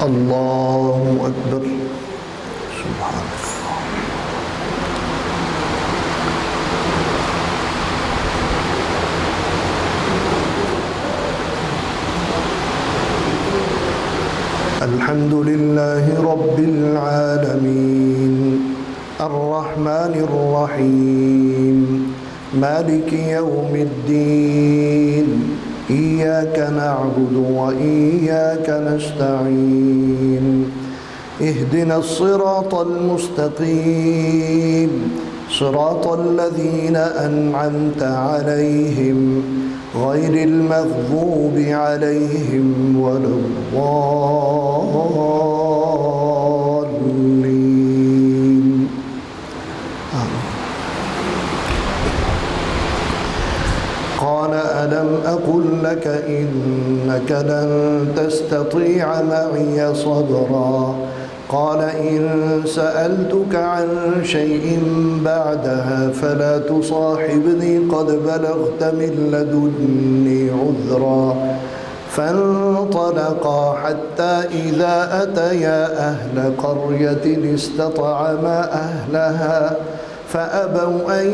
الله أكبر. سبحان الله. الحمد لله رب العالمين الرحمن الرحيم مالك يوم الدين إياك نعبد وإياك نستعين اهدنا الصراط المستقيم صراط الذين أنعمت عليهم غير المغضوب عليهم ولا الضالين. قال ألم أقل لك إنك لن تستطيع معي صبرا قال إن سألتك عن شيء بعدها فلا تصاحبني قد بلغت من لدني عذرا فانطلقا حتى إذا أتيا أهل قرية استطعما أهلها فأبوا أن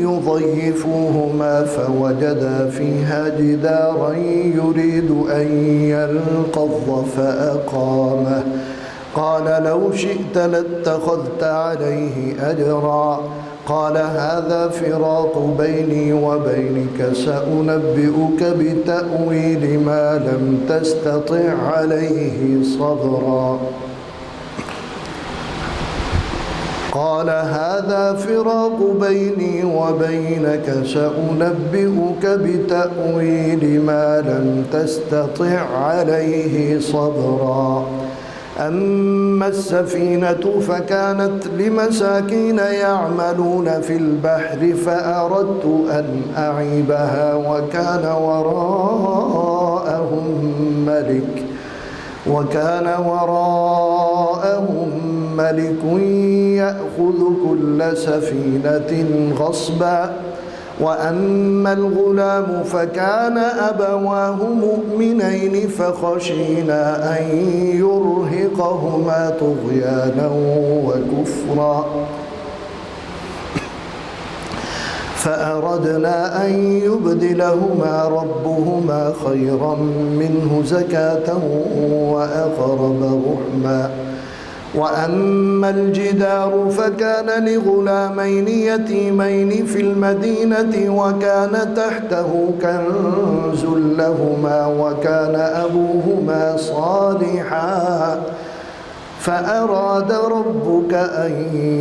يضيفوهما فوجدا فيها جدارا يريد أن ينقض فأقامه قال لو شئت لاتخذت عليه أجرا قال هذا فراق بيني وبينك سأنبئك بتأويل ما لم تستطع عليه صبرا قال هذا فراق بيني وبينك سأنبئك بتأويل ما لم تستطع عليه صبرا أما السفينة فكانت لمساكين يعملون في البحر فأردت أن أعيبها وكان وراءهم ملك يأخذ كل سفينة غصبا وأما الغلام فكان أبواه مؤمنين فخشينا أن يرهقهما طغيانا وكفرا فأردنا أن يبدلهما ربهما خيرا منه زكاة وأقرب رحما وأما الجدار فكان لغلامين يتيمين في المدينة وكان تحته كنز لهما وكان أبوهما صالحا فأراد ربك أن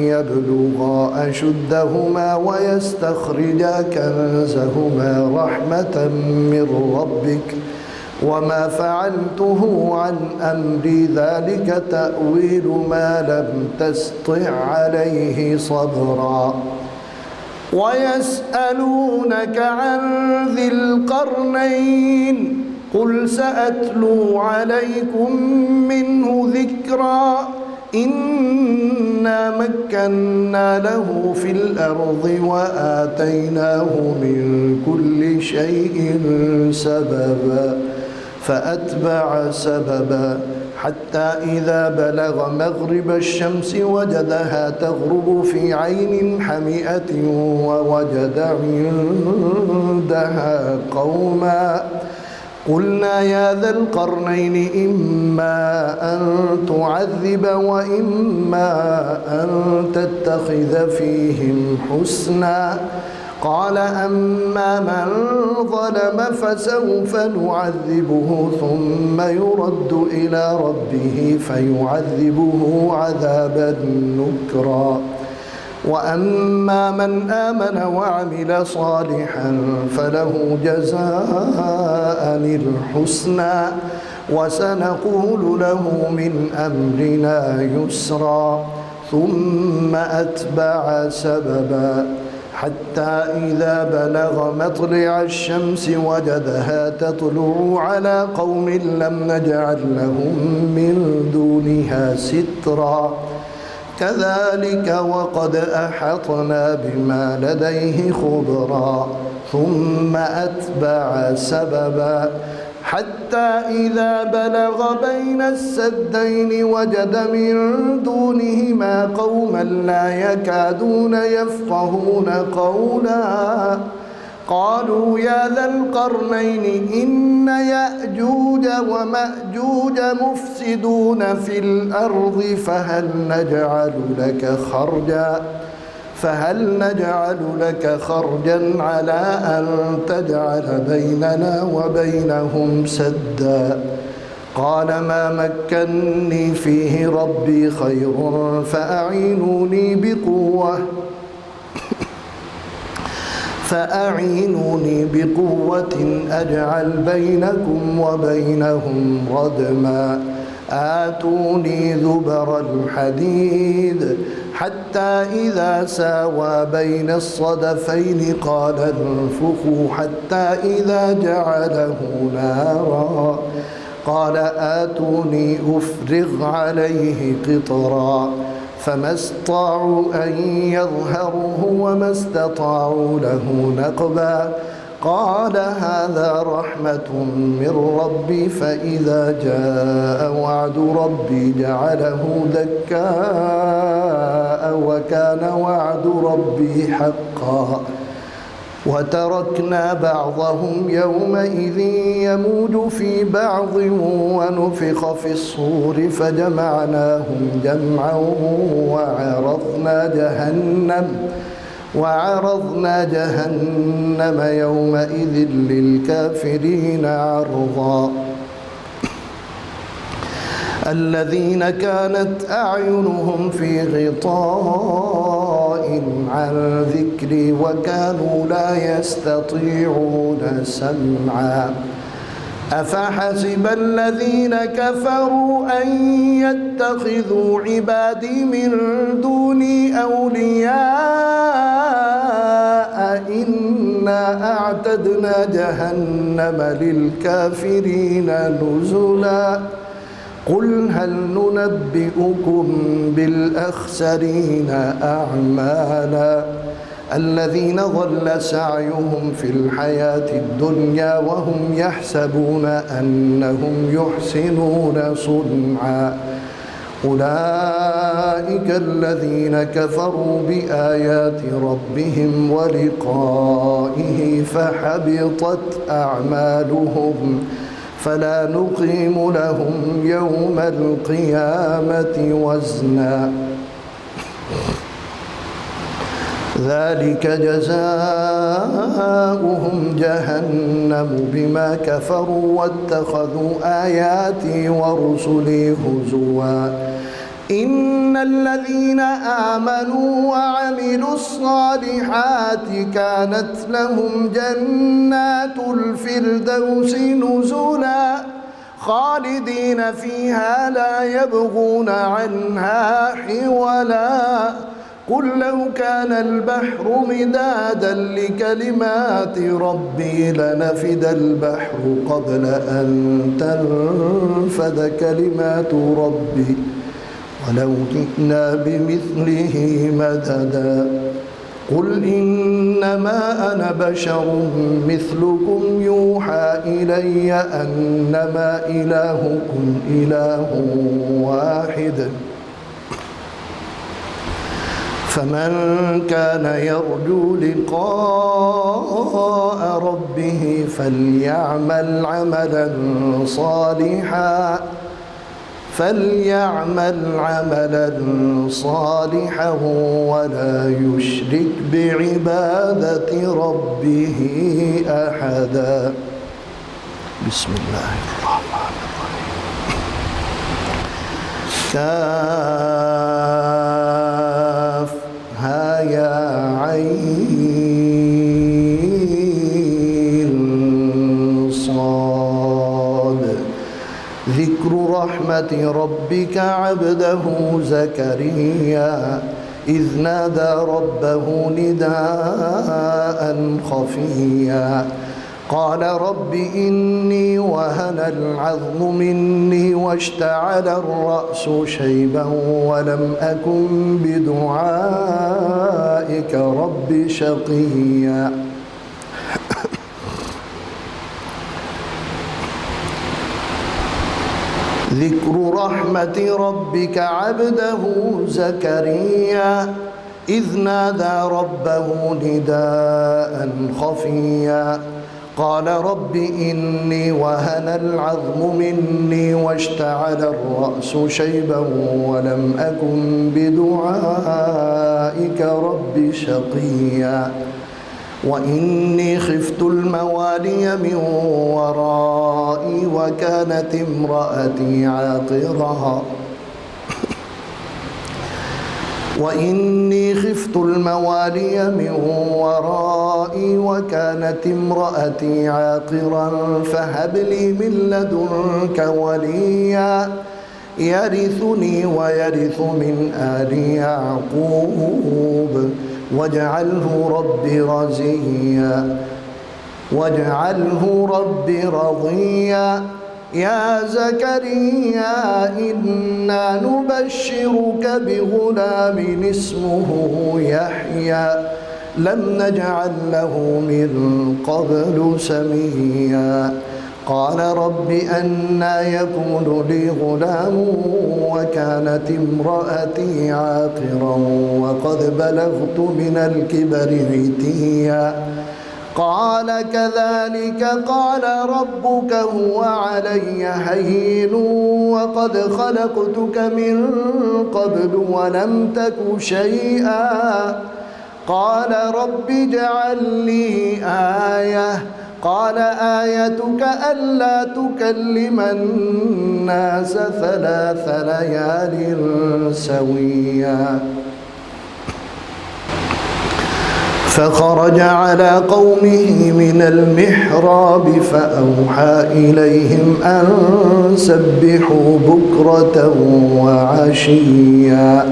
يبلغا أشدهما ويستخرجا كنزهما رحمة من ربك وما فعلته عن أمري ذلك تأويل ما لم تستطع عليه صبرا ويسألونك عن ذي القرنين قل سأتلو عليكم منه ذكرا إنا مكنا له في الأرض وآتيناه من كل شيء سببا فأتبع سببا حتى إذا بلغ مغرب الشمس وجدها تغرب في عين حمئة ووجد عندها قوما قلنا يا ذا القرنين إما أن تعذب وإما أن تتخذ فيهم حسنا قال أما من ظلم فسوف نعذبه ثم يرد إلى ربه فيعذبه عذابا نكرا وأما من آمن وعمل صالحا فله جزاء الحسنى وسنقول له من أمرنا يسرا ثم أتبع سببا حتى إذا بلغ مطلع الشمس وجدها تطلع على قوم لم نجعل لهم من دونها سترا كذلك وقد أحطنا بما لديه خبرا ثم أتبع سببا حتى إذا بلغ بين السدين وجد من دونهما قوما لا يكادون يفقهون قولا قالوا يا ذا القرنين إن يأجوج ومأجوج مفسدون في الأرض فهل نجعل لك خرجا على أن تجعل بيننا وبينهم سدا قال ما مكني فيه ربي خير فأعينوني بقوة أجعل بينكم وبينهم ردما آتوني زبر الحديد حتى إذا ساوى بين الصدفين قال انفخوا حتى إذا جعله نارا قال آتوني أفرغ عليه قطرا فما استطاعوا أن يظهروه وما استطاعوا له نقبا قال هذا رحمة من ربي فإذا جاء وعد ربي جعله دكاء وكان وعد ربي حقا وتركنا بعضهم يومئذ يموج في بعض ونفخ في الصور فجمعناهم جمعا وعرضنا جهنم يومئذ للكافرين عرضا الذين كانت أعينهم في غطاء عن ذكري وكانوا لا يستطيعون سمعا أفحسب الذين كفروا أن يتخذوا عبادي من دوني أولياء إنا أعتدنا جهنم للكافرين نزلا قل هل ننبئكم بالأخسرين أعمالا الذين ضل سعيهم في الحياة الدنيا وهم يحسبون أنهم يحسنون صنعا أولئك الذين كفروا بآيات ربهم ولقائه فحبطت أعمالهم فلا نقيم لهم يوم القيامة وزنا ذلك جزاؤهم جهنم بما كفروا واتخذوا آياتي ورسلي هزوا إن الذين آمنوا وعملوا الصالحات كانت لهم جنات الفردوس نزلا خالدين فيها لا يبغون عنها حولا قل لو كان البحر مدادا لكلمات ربي لنفد البحر قبل أن تنفد كلمات ربي ولو جئنا بمثله مددا قل إنما أنا بشر مثلكم يوحى إلي أنما إلهكم إله واحد فمن كان يرجو لقاء ربه فليعمل عملا صالحا ولا يشرك بعبادة ربه أحدا بسم الله الرحمن الرحيم كافها يا عين صاد ذكر رحمة ربك عبده زكريا إذ نادى ربه نداء خفيا قال رب إني وهن العظم مني واشتعل الرأس شيبا ولم أكن بدعائك رب شقيا ذكر رحمة ربك عبده زكريا إذ نادى ربه نداء خفيا قال رب إني وهن العظم مني واشتعل الرأس شيبا ولم أكن بدعائك رب شقيا وإني خفت الموالي من ورائي وكانت امرأتي عاقرا وإني خفت الموالي من ورائي وكانت امرأتي عاقرا فهب لي من لدنك وليا يرثني ويرث من آل يعقوب واجعله ربي رضيا يا زكريا إنا نبشرك بغلام اسمه يحيى لم نجعل له من قبل سميا قال رب أنى يكون لي غلام وكانت امرأتي عاقرا وقد بلغت من الكبر عتيا قال كذلك قال ربك هو علي هين وقد خلقتك من قبل ولم تك شيئا قال رب اجعل لي آية قال آيتك ألا تكلم الناس 3 ليال سويا فخرج على قومه من المحراب فأوحى إليهم أن سبحوا بكرة وعشيا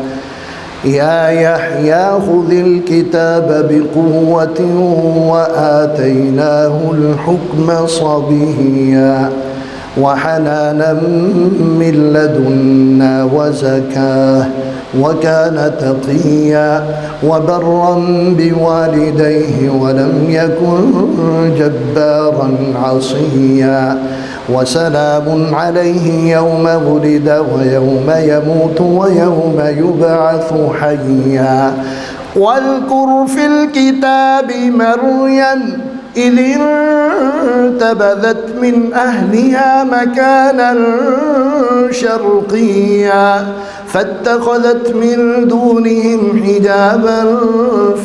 يا يحيى خذ الكتاب بقوة وآتيناه الحكم صبيا وحنانا من لدنا وزكاة وكان تقيا وبرا بوالديه ولم يكن جبارا عصيا وسلام عليه يوم ولد ويوم يموت ويوم يبعث حيا واذكر في الكتاب مريم إذ انتبذت من أهلها مكانا شرقيا فاتخذت من دونهم حجابا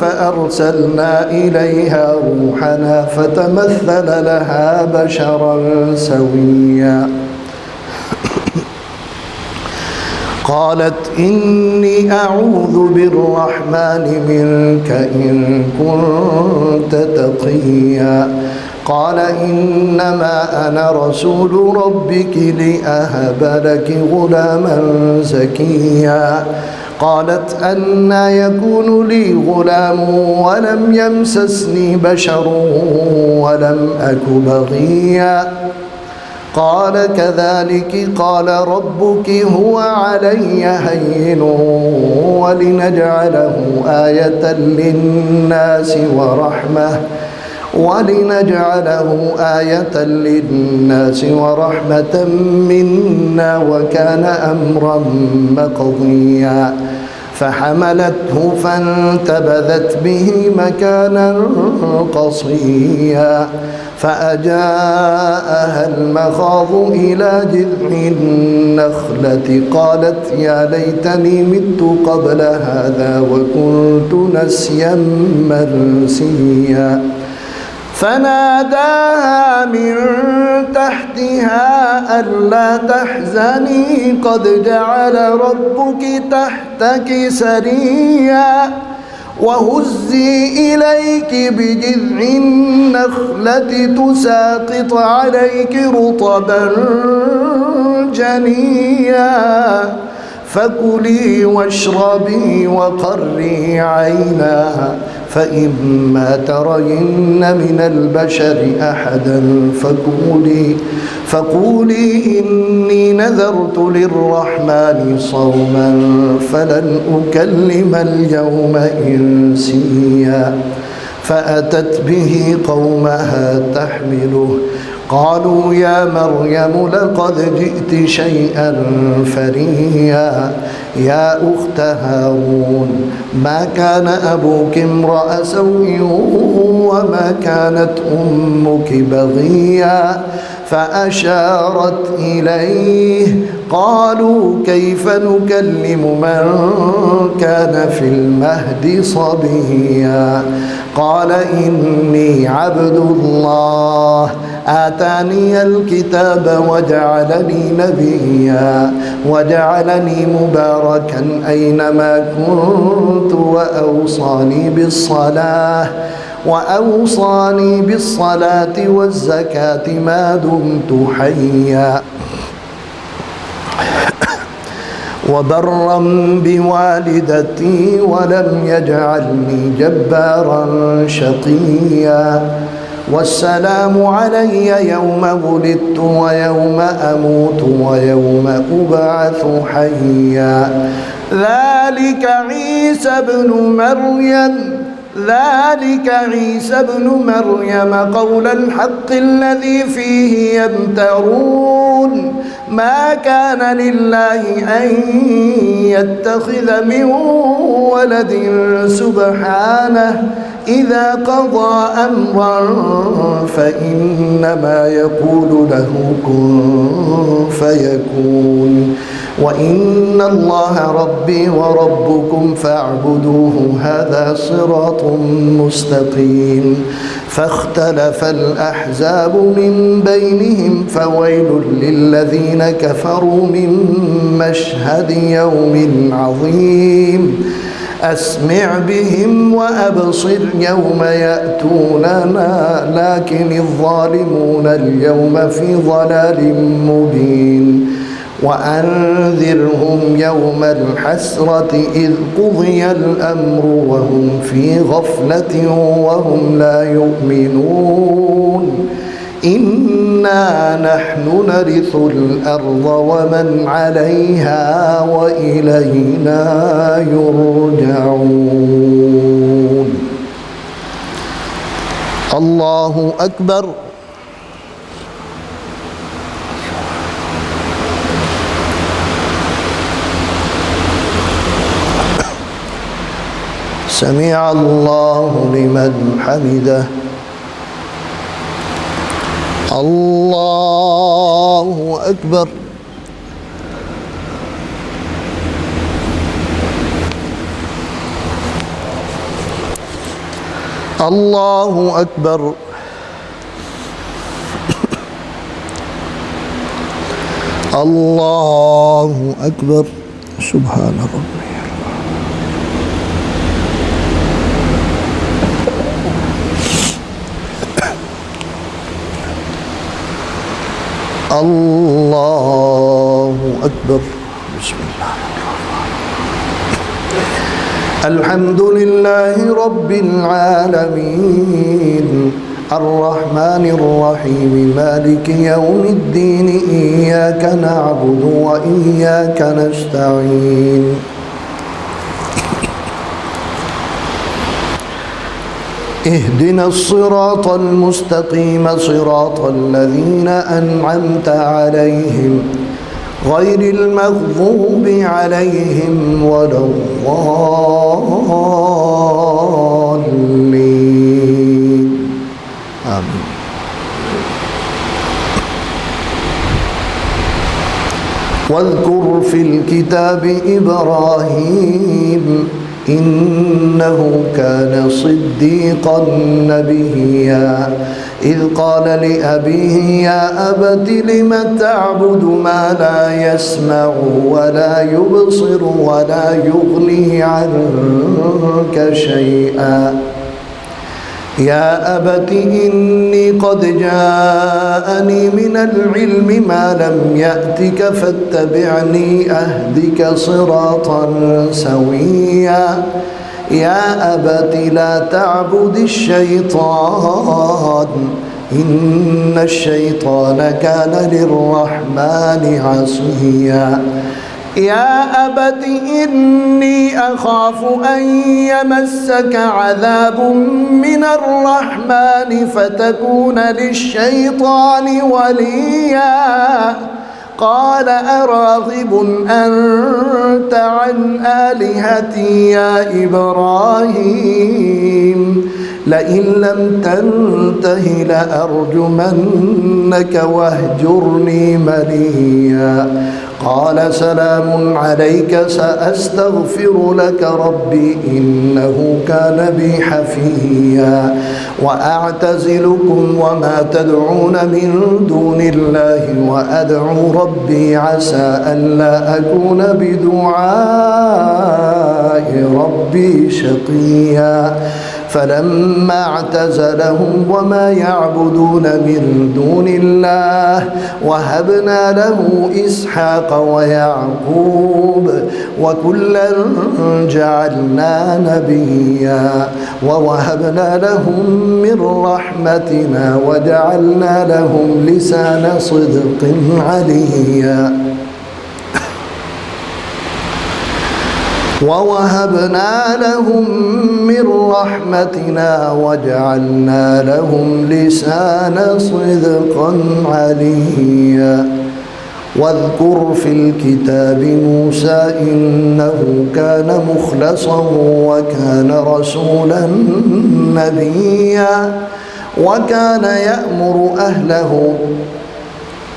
فأرسلنا إليها روحنا فتمثل لها بشرا سويا قالت إني أعوذ بالرحمن منك إن كنت تقيا قال إنما أنا رسول ربك لأهب لك غلاما زكيا قالت أنى يكون لي غلام ولم يمسسني بشر ولم أك بغيا قال كذلك قال ربك هو علي هين ولنجعله آية للناس ورحمة منا وكان أمرا مقضيا فحملته فانتبذت به مكانا قصيا فأجاءها المخاض إلى جذع النخلة قالت يا ليتني مت قبل هذا وكنت نسيا منسيا فناداها من تحتها ألا تحزني قد جعل ربك تحتك سريا وهزي إليك بجذع النخلة تساقط عليك رطبا جنيا فكلي واشربي وقري عينا فإما ترين من البشر أحدا فقولي إني نذرت للرحمن صوما فلن أكلم اليوم إنسيا فأتت به قومها تحمله قالوا يا مريم لقد جئت شيئا فريا يا أخت هارون ما كان أبوك امرأ سوء وما كانت أمك بغيا فأشارت إليه قالوا كيف نكلم من كان في المهد صبيا قال إني عبد الله آتاني الكتاب وجعلني نبيا وجعلني مباركا أينما كنت وأوصاني بالصلاة والزكاة ما دمت حيا وبرا بوالدتي ولم يجعلني جبارا شقيا والسلام علي يوم ولدت ويوم أموت ويوم أبعث حيا ذلك عيسى بن مريم قول الحق الذي فيه يمترون ما كان لله أن يتخذ من ولد سبحانه إذا قضى أمرا فإنما يقول له كن فيكون وإن الله ربي وربكم فاعبدوه هذا صراط مستقيم فاختلف الأحزاب من بينهم فويل للذين كفروا من مشهد يوم عظيم أسمع بهم وأبصر يوم يأتوننا لكن الظالمون اليوم في ضلال مبين وأنذرهم يوم الحسرة إذ قضي الأمر وهم في غفلة وهم لا يؤمنون إنا نحن نرث الأرض ومن عليها وإلينا يرجعون. الله أكبر. سمع الله لمن حمده. الله أكبر. الله أكبر. الله أكبر. سبحان ربي. الله أكبر. بسم الله الحمد لله رب العالمين الرحمن الرحيم مالك يوم الدين إياك نعبد وإياك نستعين اهدنا الصراط المستقيم صراط الذين أنعمت عليهم غير المغضوب عليهم ولا الضالين آمين. واذكر في الكتاب إبراهيم إنه كان صديقا نبيا إذ قال لأبيه يا أبت لم تعبد ما لا يسمع ولا يبصر ولا يغني عنك شيئا يا أبت إني قد جاءني من العلم ما لم يأتك فاتبعني أهدك صراطا سويا يا أبت لا تعبد الشيطان إن الشيطان كان للرحمن عصيا يا أبت إني أخاف أن يمسك عذاب من الرحمن فتكون للشيطان وليا قال أراغب أنت عن آلهتي يا إبراهيم لئن لم تنته لأرجمنك واهجرني مليا قال سلام عليك سأستغفر لك ربي إنه كان بي حفيا وأعتزلكم وما تدعون من دون الله وأدعو ربي عسى ألا أكون بدعاء ربي شقيا فلما اعتزلهم وما يعبدون من دون الله وهبنا له إسحاق ويعقوب وكلا جعلنا نبيا ووهبنا لهم من رحمتنا وجعلنا لهم لسان صدق عليا ووهبنا لهم من رحمتنا وجعلنا لهم لسان صدق عليا واذكر في الكتاب موسى إنه كان مخلصا وكان رسولا نبيا وكان يأمر أهله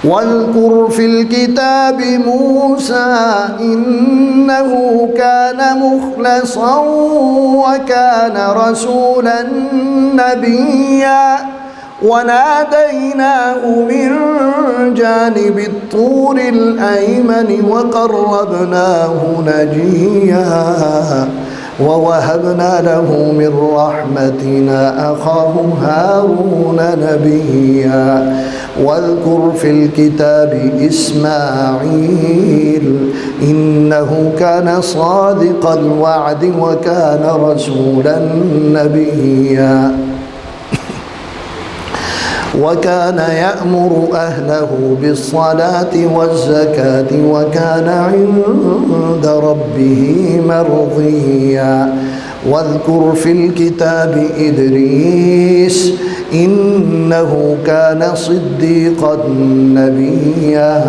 واذكر في الكتاب موسى إنه كان مخلصا وكان رسولا نبيا وناديناه من جانب الطور الأيمن وقربناه نجيا ووهبنا له من رحمتنا أخاه هارون نبيا واذكر في الكتاب إسماعيل إنه كان صادق الوعد وكان رسولا نبيا وكان يأمر أهله بالصلاة والزكاة وكان عند ربه مرضيا واذكر في الكتاب إدريس إنه كان صديقا نبيا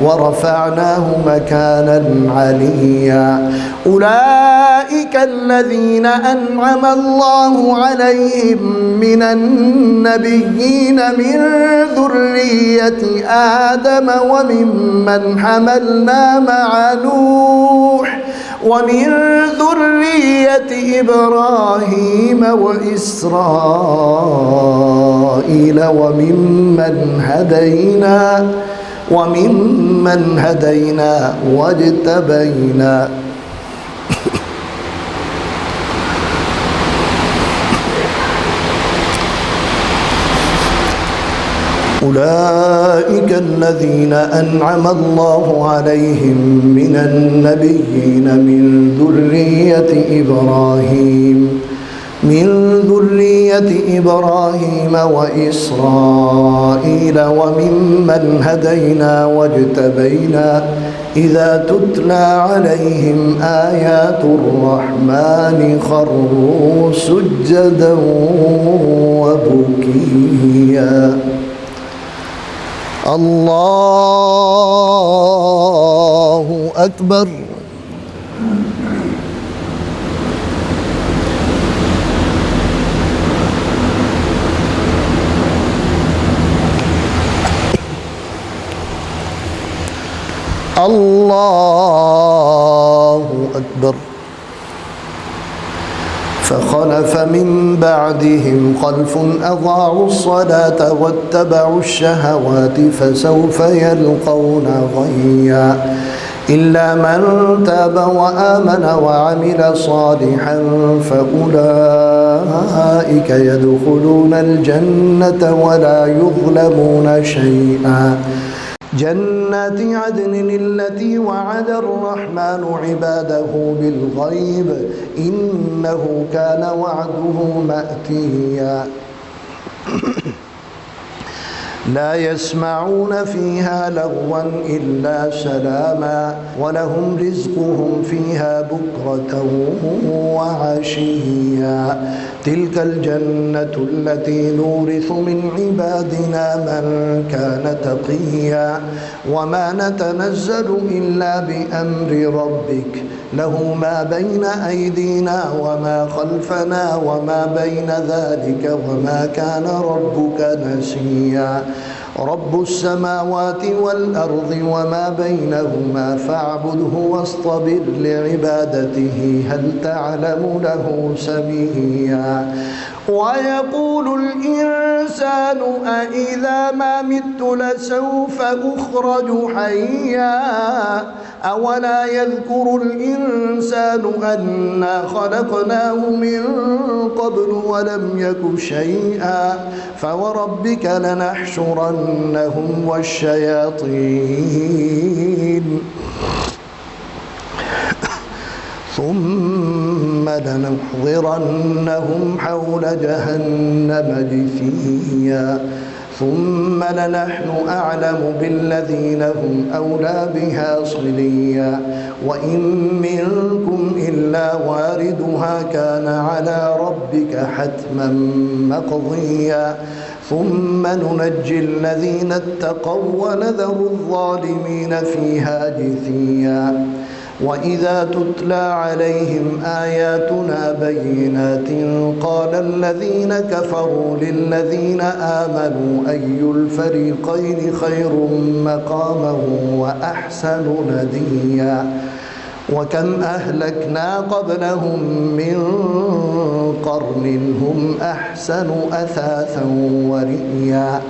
ورفعناه مكانا عليا أولئك الذين أنعم الله عليهم من النبيين من ذرية آدم وممن حملنا مع نوح ومن ذرية إبراهيم وإسرائيل وممن هدينا واجتبينا أولئك الذين أنعم الله عليهم من النبيين من ذرية إبراهيم وإسرائيل وممن هدينا واجتبينا إذا تتلى عليهم آيات الرحمن خروا سجدا وبكيا الله أكبر الله أكبر فخلف من بعدهم خلف أضاعوا الصلاة واتبعوا الشهوات فسوف يلقون غيا إلا من تاب وآمن وعمل صالحا فأولئك يدخلون الجنة ولا يظلمون شيئا جنات عدن التي وعد الرحمن عباده بالغيب إنه كان وعده مأتيا لا يسمعون فيها لغوا إلا سلاما ولهم رزقهم فيها بكرة وعشيا تلك الجنة التي نورث من عبادنا من كان تقيا وما نتنزل إلا بأمر ربك له ما بين أيدينا وما خلفنا وما بين ذلك وما كان ربك نسيا رب السماوات والأرض وما بينهما فاعبده واصطبر لعبادته هل تعلم له سميا ويقول الإنسان أإذا ما مت لسوف أخرج حيا أولا يذكر الإنسان أنا خلقناه من قبل ولم يك شيئا فوربك لنحشرنهم والشياطين ثم لنحضرنهم حول جهنم جثيا ثم لنحن أعلم بالذين هم أولى بها صليا وإن منكم إلا واردها كان على ربك حتما مقضيا ثم ننجي الذين اتقوا ونذر الظالمين فيها جثيا وإذا تتلى عليهم آياتنا بينات قال الذين كفروا للذين آمنوا أي الفريقين خير مقاما وأحسن نديا وكم أهلكنا قبلهم من قرن هم أحسن أثاثا ورئيا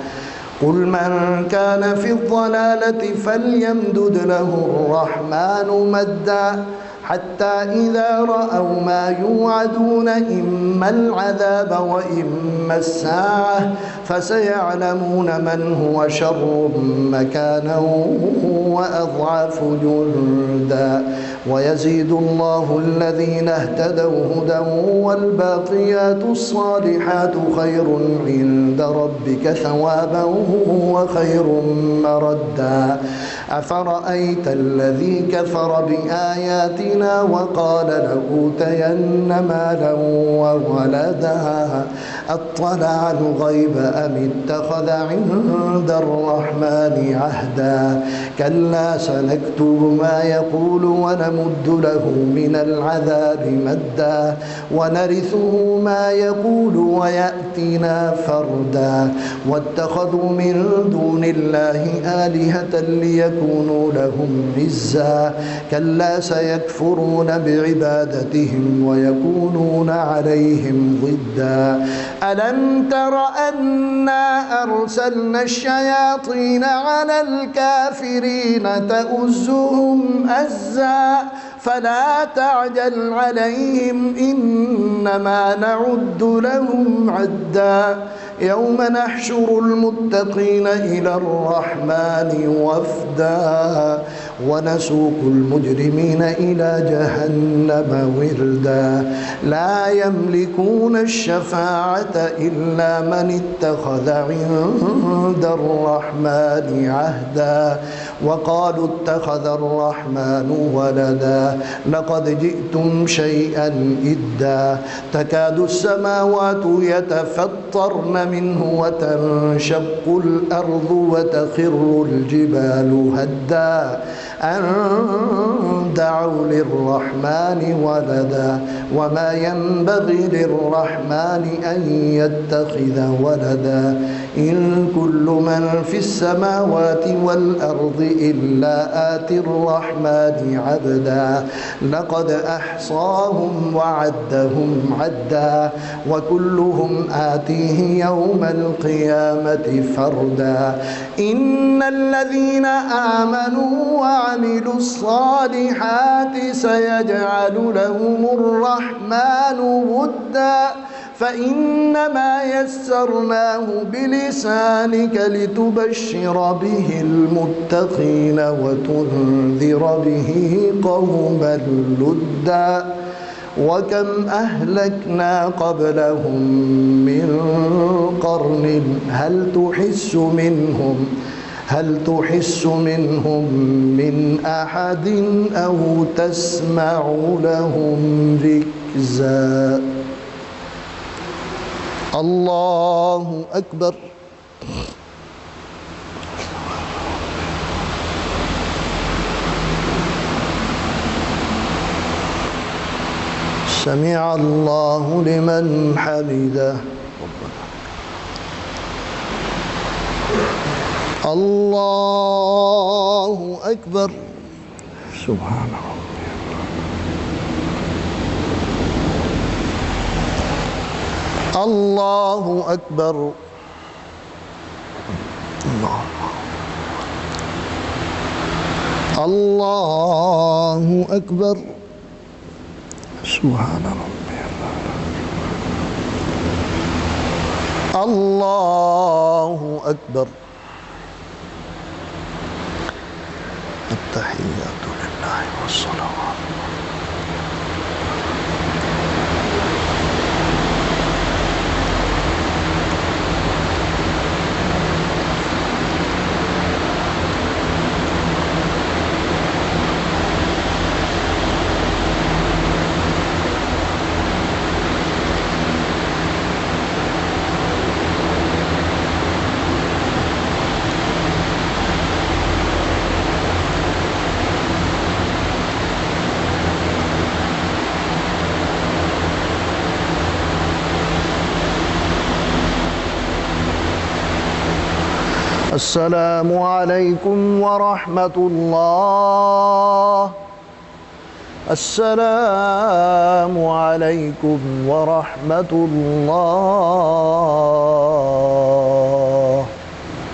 قل من كان في الضلالة فليمدد له الرحمن مدا حتى إذا رأوا ما يوعدون إما العذاب وإما الساعة فسيعلمون من هو شر مكانا وأضعف جندا ويزيد الله الذين اهتدوا هدى والباقيات الصالحات خير عند ربك ثوابا وخير مردا أفرأيت الذي كفر بآياتنا وقال لأوتين مالا وولدا أطلع الغيب أم اتخذ عند الرحمن عهدا كلا سنكتب ما يقول ونمد له من العذاب مدا ونرثه ما يقول ويأتينا فردا واتخذوا من دون الله آلهة ليكونوا لهم عزا كلا سيكفرون بعبادتهم ويكونون عليهم ضدا ألم تر أنا أرسلنا الشياطين على الكافرين تؤزهم أزا فلا تعجل عليهم إنما نعد لهم عدا يوم نحشر المتقين إلى الرحمن وفدا ونسوق المجرمين إلى جهنم وردا لا يملكون الشفاعة إلا من اتخذ عند الرحمن عهدا وقالوا اتخذ الرحمن ولدا لقد جئتم شيئا إدا تكاد السماوات يتفطرن منه وتنشق الأرض وتخر الجبال هدا أن دعوا للرحمن ولدا وما ينبغي للرحمن أن يتخذ ولدا إن كل من في السماوات والأرض إلا آتي الرحمن عبدا لقد أحصاهم وعدهم عدا وكلهم آتيه يوم القيامة فردا إن الذين آمنوا وعملوا الصالحات سيجعل لهم الرحمن ودا فإنما يسرناه بلسانك لتبشر به المتقين وتنذر به قوما لدا وكم أهلكنا قبلهم من قرن هل تحس منهم من أحد أو تسمع لهم ركزا. الله أكبر. سمع الله لمن حمده. الله أكبر. سبحان ربي. الله أكبر. الله أكبر. سبحان ربي. الله أكبر. التحيات لله والصلوات. السلام عليكم ورحمة الله. السلام عليكم ورحمة الله.